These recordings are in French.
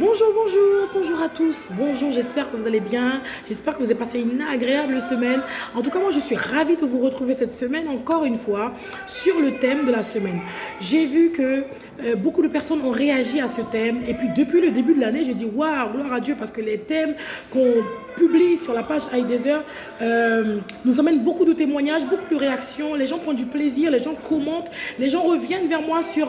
Bonjour à tous. Bonjour, j'espère que vous allez bien. J'espère que vous avez passé une agréable semaine. En tout cas, moi, je suis ravie de vous retrouver cette semaine, encore une fois, sur le thème de la semaine. J'ai vu que beaucoup de personnes ont réagi à ce thème. Et puis, depuis le début de l'année, j'ai dit, waouh, gloire à Dieu, parce que les thèmes qu'on publie sur la page Heidezer nous amènent beaucoup de témoignages, beaucoup de réactions. Les gens prennent du plaisir, les gens commentent, les gens reviennent vers moi sur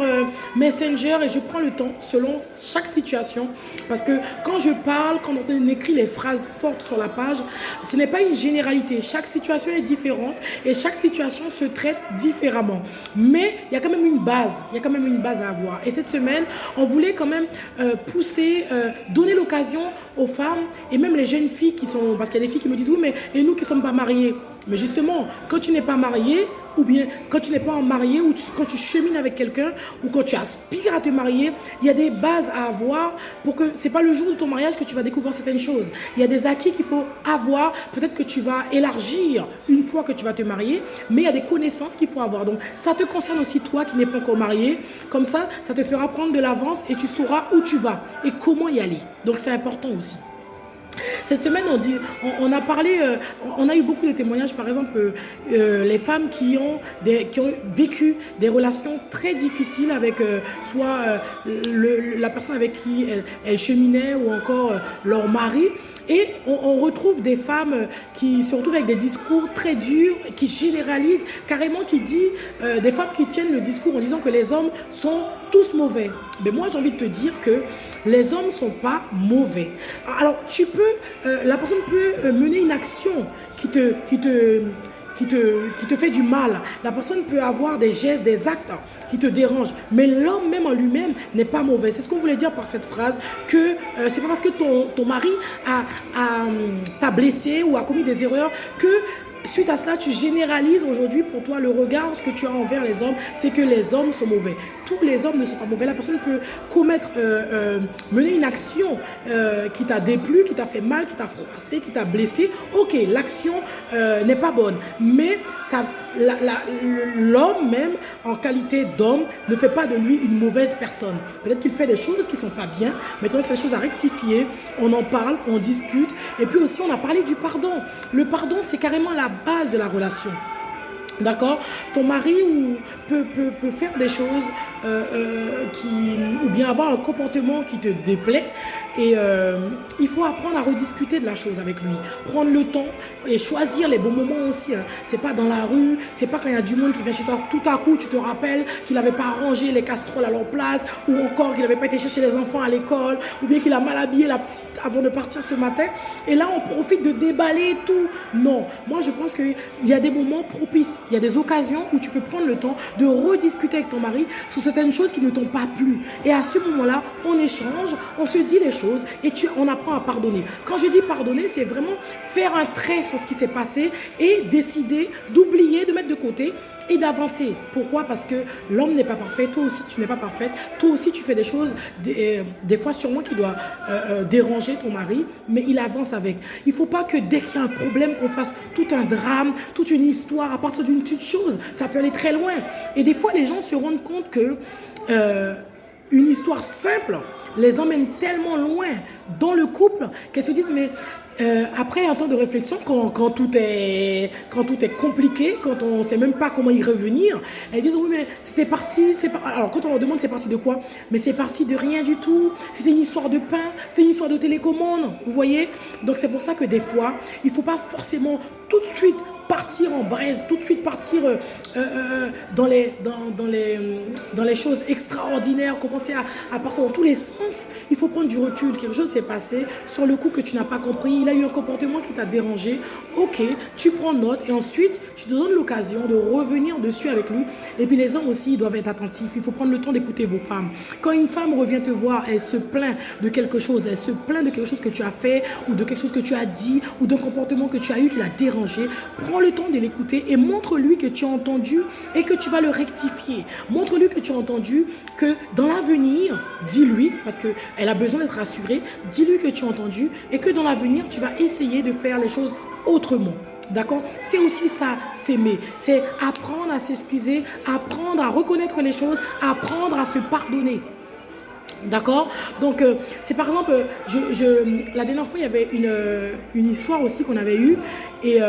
Messenger et je prends le temps selon chaque situation. Parce que quand je parle, quand on écrit les phrases fortes sur la page, ce n'est pas une généralité. Chaque situation est différente et chaque situation se traite différemment. Mais il y a quand même une base. Il y a quand même une base à avoir. Et cette semaine, on voulait quand même pousser, donner l'occasion aux femmes et même les jeunes filles qui sont... Parce qu'il y a des filles qui me disent, oui, mais et nous qui ne sommes pas mariés? Mais justement, quand tu n'es pas marié, ou bien quand tu n'es pas marié, ou quand tu chemines avec quelqu'un, ou quand tu aspires à te marier, il y a des bases à avoir pour que ce n'est pas le jour de ton mariage que tu vas découvrir certaines choses. Il y a des acquis qu'il faut avoir. Peut-être que tu vas élargir une fois que tu vas te marier, mais il y a des connaissances qu'il faut avoir. Donc ça te concerne aussi toi qui n'es pas encore marié. Comme ça te fera prendre de l'avance et tu sauras où tu vas et comment y aller. Donc c'est important aussi. Cette semaine, on a parlé, on a eu beaucoup de témoignages, par exemple, les femmes qui ont vécu des relations très difficiles avec soit la personne avec qui elles cheminaient ou encore leur mari. Et on retrouve des femmes qui se retrouvent avec des discours très durs, qui généralisent, carrément qui dit, des femmes qui tiennent le discours en disant que les hommes sont tous mauvais. Mais moi, j'ai envie de te dire que les hommes ne sont pas mauvais. Alors, la personne peut mener une action qui te fait du mal. La personne peut avoir des gestes, des actes qui te dérangent. Mais l'homme même en lui-même n'est pas mauvais. C'est ce qu'on voulait dire par cette phrase, que c'est pas parce que ton mari t'a blessé ou a commis des erreurs que suite à cela, tu généralises aujourd'hui pour toi le regard que tu as envers les hommes, c'est que les hommes sont mauvais. Tous les hommes ne sont pas mauvais. La personne peut mener une action qui t'a déplu, qui t'a fait mal, qui t'a froissé, qui t'a blessé. Ok, l'action n'est pas bonne. Mais l'homme même, en qualité d'homme, ne fait pas de lui une mauvaise personne. Peut-être qu'il fait des choses qui ne sont pas bien. Maintenant, c'est des choses à rectifier. On en parle, on discute. Et puis aussi, on a parlé du pardon. Le pardon, c'est carrément la base de la relation. D'accord? Ton mari peut faire des choses ou bien avoir un comportement qui te déplaît et il faut apprendre à rediscuter de la chose avec lui. Prendre le temps et choisir les bons moments aussi. Hein. C'est pas dans la rue, c'est pas quand il y a du monde qui vient chez toi, tout à coup tu te rappelles qu'il n'avait pas rangé les casseroles à leur place ou encore qu'il n'avait pas été chercher les enfants à l'école ou bien qu'il a mal habillé la petite avant de partir ce matin. Et là, on profite de déballer tout. Non, moi je pense qu'il y a des moments propices. Il y a des occasions où tu peux prendre le temps de rediscuter avec ton mari sur certaines choses qui ne t'ont pas plu. Et à ce moment-là, on échange, on se dit les choses et on apprend à pardonner. Quand je dis pardonner, c'est vraiment faire un trait sur ce qui s'est passé et décider d'oublier, de mettre de côté et d'avancer. Pourquoi? Parce que l'homme n'est pas parfait, toi aussi tu n'es pas parfaite, toi aussi tu fais des choses, des fois sûrement qui doivent déranger ton mari, mais il avance avec. Il ne faut pas que dès qu'il y a un problème, qu'on fasse tout un drame, toute une histoire à partir d'une petite chose. Ça peut aller très loin. Et des fois, les gens se rendent compte que une histoire simple les emmène tellement loin dans le couple qu'elles se disent, mais après un temps de réflexion, quand tout est compliqué, quand on ne sait même pas comment y revenir, elles disent oui mais c'était parti, alors quand on leur demande c'est parti de quoi, mais c'est parti de rien du tout, c'était une histoire de pain, c'était une histoire de télécommande, vous voyez. Donc c'est pour ça que des fois, il ne faut pas forcément tout de suite partir en braise, tout de suite partir dans les choses extraordinaires, commencer à partir dans tous les sens. Il faut prendre du recul. Quelque chose s'est passé sur le coup que tu n'as pas compris. Il a eu un comportement qui t'a dérangé. Ok, tu prends note et ensuite tu te donnes l'occasion de revenir dessus avec lui. Et puis les hommes aussi, ils doivent être attentifs. Il faut prendre le temps d'écouter vos femmes. Quand une femme revient te voir, elle se plaint de quelque chose, elle se plaint de quelque chose que tu as fait ou de quelque chose que tu as dit ou d'un comportement que tu as eu qui l'a dérangé. Prends le temps de l'écouter et montre-lui que tu as entendu et que tu vas le rectifier. Montre-lui que tu as entendu, que dans l'avenir, dis-lui, parce qu'elle a besoin d'être rassurée, dis-lui que tu as entendu et que dans l'avenir, tu vas essayer de faire les choses autrement. D'accord? C'est aussi ça, s'aimer. C'est apprendre à s'excuser, apprendre à reconnaître les choses, apprendre à se pardonner. D'accord. Donc, c'est par exemple, la dernière fois, il y avait une histoire aussi qu'on avait eue. Et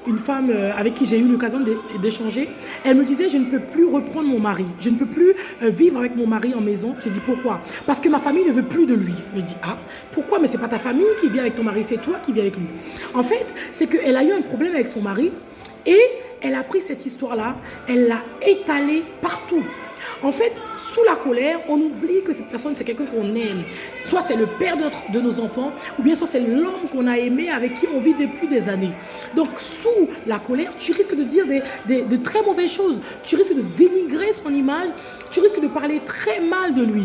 une femme avec qui j'ai eu l'occasion d'échanger, elle me disait, je ne peux plus reprendre mon mari. Je ne peux plus vivre avec mon mari en maison. J'ai dit, pourquoi? Parce que ma famille ne veut plus de lui. Je dis, ah, pourquoi? Mais c'est pas ta famille qui vit avec ton mari, c'est toi qui vis avec lui. En fait, c'est qu'elle a eu un problème avec son mari et elle a pris cette histoire-là, elle l'a étalée partout. En fait, sous la colère, on oublie que cette personne, c'est quelqu'un qu'on aime. Soit c'est le père de nos enfants, ou bien soit c'est l'homme qu'on a aimé, avec qui on vit depuis des années. Donc, sous la colère, tu risques de dire de très mauvaises choses. Tu risques de dénigrer son image. Tu risques de parler très mal de lui.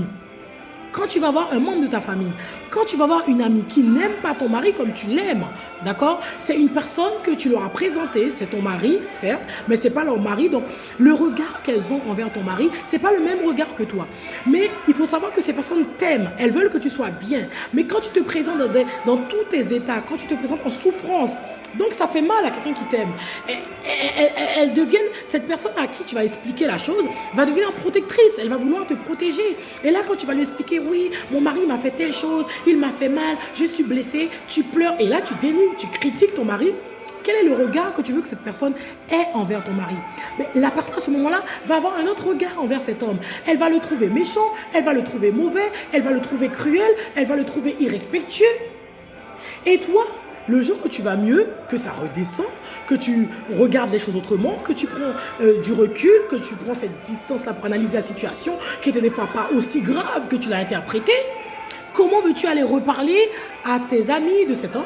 Quand tu vas voir un membre de ta famille, quand tu vas voir une amie qui n'aime pas ton mari comme tu l'aimes, d'accord? C'est une personne que tu leur as présentée, c'est ton mari, certes, mais c'est pas leur mari. Donc, le regard qu'elles ont envers ton mari, c'est pas le même regard que toi. Mais il faut savoir que ces personnes t'aiment, elles veulent que tu sois bien. Mais quand tu te présentes dans tous tes états, quand tu te présentes en souffrance, donc ça fait mal à quelqu'un qui t'aime. Elles deviennent, cette personne à qui tu vas expliquer la chose, va devenir protectrice, elle va vouloir te protéger. Et là, quand tu vas lui expliquer, oui, mon mari m'a fait telle chose, il m'a fait mal, je suis blessée, tu pleures. Et là, tu dénigres, tu critiques ton mari. Quel est le regard que tu veux que cette personne ait envers ton mari? Mais la personne à ce moment-là va avoir un autre regard envers cet homme. Elle va le trouver méchant, elle va le trouver mauvais, elle va le trouver cruel, elle va le trouver irrespectueux. Et toi, le jour que tu vas mieux, que ça redescend, que tu regardes les choses autrement, que tu prends du recul, que tu prends cette distance-là pour analyser la situation, qui était des fois pas aussi grave que tu l'as interprétée, comment veux-tu aller reparler à tes amis de cet homme,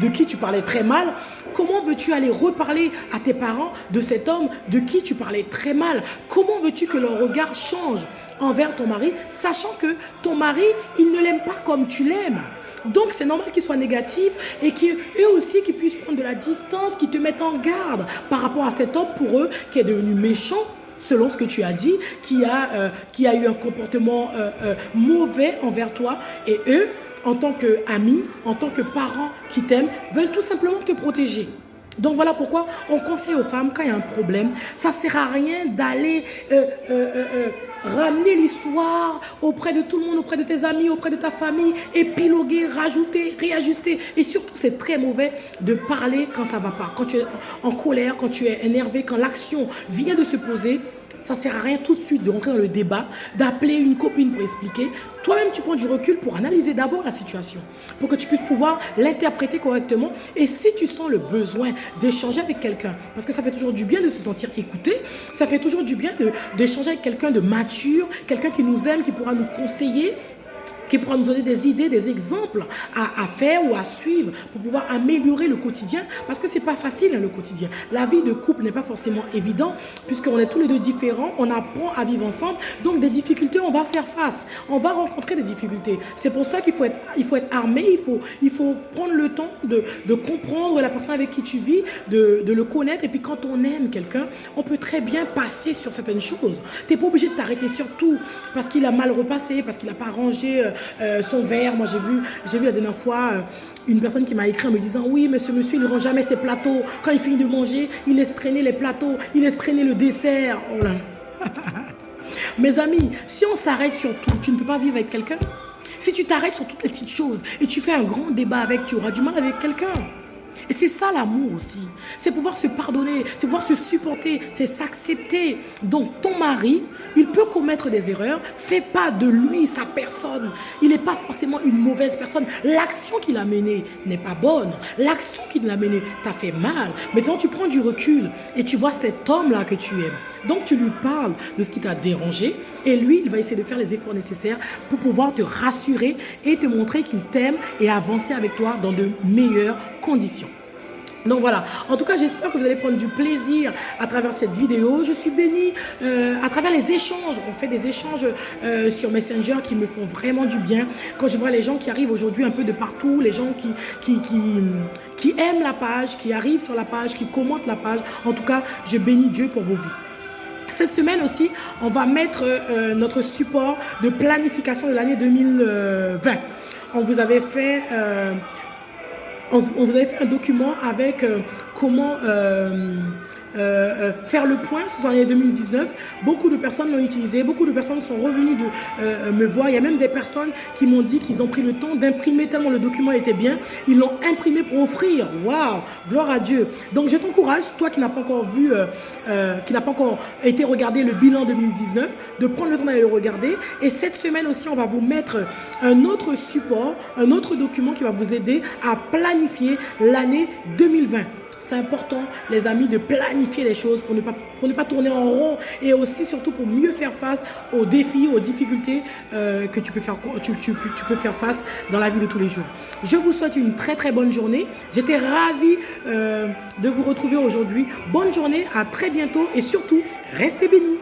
de qui tu parlais très mal? Comment veux-tu aller reparler à tes parents de cet homme de qui tu parlais très mal? Comment veux-tu que leur regard change envers ton mari, sachant que ton mari, il ne l'aime pas comme tu l'aimes? Donc, c'est normal qu'ils soient négatifs et qu'eux aussi, qu'ils puissent prendre de la distance, qu'ils te mettent en garde par rapport à cet homme pour eux qui est devenu méchant, selon ce que tu as dit, qui a eu un comportement mauvais envers toi. Et eux, en tant qu'amis, en tant que parents qui t'aiment, veulent tout simplement te protéger. Donc voilà pourquoi on conseille aux femmes, quand il y a un problème, ça ne sert à rien d'aller ramener l'histoire auprès de tout le monde, auprès de tes amis, auprès de ta famille, épiloguer, rajouter, réajuster. Et surtout, c'est très mauvais de parler quand ça ne va pas. Quand tu es en colère, quand tu es énervé, quand l'action vient de se poser, ça ne sert à rien tout de suite de rentrer dans le débat, d'appeler une copine pour expliquer. Toi-même, tu prends du recul pour analyser d'abord la situation, pour que tu puisses pouvoir l'interpréter correctement. Et si tu sens le besoin d'échanger avec quelqu'un, parce que ça fait toujours du bien de se sentir écouté, ça fait toujours du bien d'échanger avec quelqu'un de mature, quelqu'un qui nous aime, qui pourra nous conseiller, qui pourra nous donner des idées, des exemples à faire ou à suivre pour pouvoir améliorer le quotidien. Parce que ce n'est pas facile, hein, le quotidien. La vie de couple n'est pas forcément évidente, puisqu'on est tous les deux différents, on apprend à vivre ensemble. Donc des difficultés, on va faire face. On va rencontrer des difficultés. C'est pour ça qu'il faut être armé, il faut prendre le temps de comprendre la personne avec qui tu vis, de le connaître. Et puis quand on aime quelqu'un, on peut très bien passer sur certaines choses. Tu n'es pas obligé de t'arrêter sur tout parce qu'il a mal repassé, parce qu'il n'a pas rangé son verre. Moi, j'ai vu la dernière fois une personne qui m'a écrit en me disant, oui, mais ce monsieur, il ne rend jamais ses plateaux. Quand il finit de manger, il laisse traîner les plateaux, il laisse traîner le dessert. Oh là. Mes amis, si on s'arrête sur tout, tu ne peux pas vivre avec quelqu'un. Si tu t'arrêtes sur toutes les petites choses et tu fais un grand débat avec, tu auras du mal avec quelqu'un. Et c'est ça l'amour aussi. C'est pouvoir se pardonner, c'est pouvoir se supporter, c'est s'accepter. Donc ton mari, il peut commettre des erreurs. Fais pas de lui sa personne. Il n'est pas forcément une mauvaise personne. L'action qu'il a menée n'est pas bonne. L'action qu'il a menée t'a fait mal. Maintenant tu prends du recul et tu vois cet homme-là que tu aimes. Donc tu lui parles de ce qui t'a dérangé et lui, il va essayer de faire les efforts nécessaires pour pouvoir te rassurer et te montrer qu'il t'aime et avancer avec toi dans de meilleures conditions. Donc voilà, en tout cas j'espère que vous allez prendre du plaisir à travers cette vidéo. Je suis bénie à travers les échanges. On fait des échanges sur Messenger qui me font vraiment du bien. Quand je vois les gens qui arrivent aujourd'hui un peu de partout, les gens qui aiment la page, qui arrivent sur la page, qui commentent la page. En tout cas, je bénis Dieu pour vos vies. Cette semaine aussi, on va mettre notre support de planification de l'année 2020. On vous avait fait un document avec comment faire le point sur l'année 2019. Beaucoup de personnes l'ont utilisé, beaucoup de personnes sont revenues me voir. Il y a même des personnes qui m'ont dit qu'ils ont pris le temps d'imprimer tellement le document était bien. Ils l'ont imprimé pour offrir. Waouh, gloire à Dieu. Donc je t'encourage, toi qui n'as pas encore vu, qui n'a pas encore été regardé le bilan 2019, de prendre le temps d'aller le regarder. Et cette semaine aussi, on va vous mettre un autre support, un autre document qui va vous aider à planifier l'année 2020. C'est important, les amis, de planifier les choses pour ne pas tourner en rond et aussi, surtout, pour mieux faire face aux défis, aux difficultés que tu peux faire face dans la vie de tous les jours. Je vous souhaite une très, très bonne journée. J'étais ravie de vous retrouver aujourd'hui. Bonne journée, à très bientôt et surtout, restez bénis.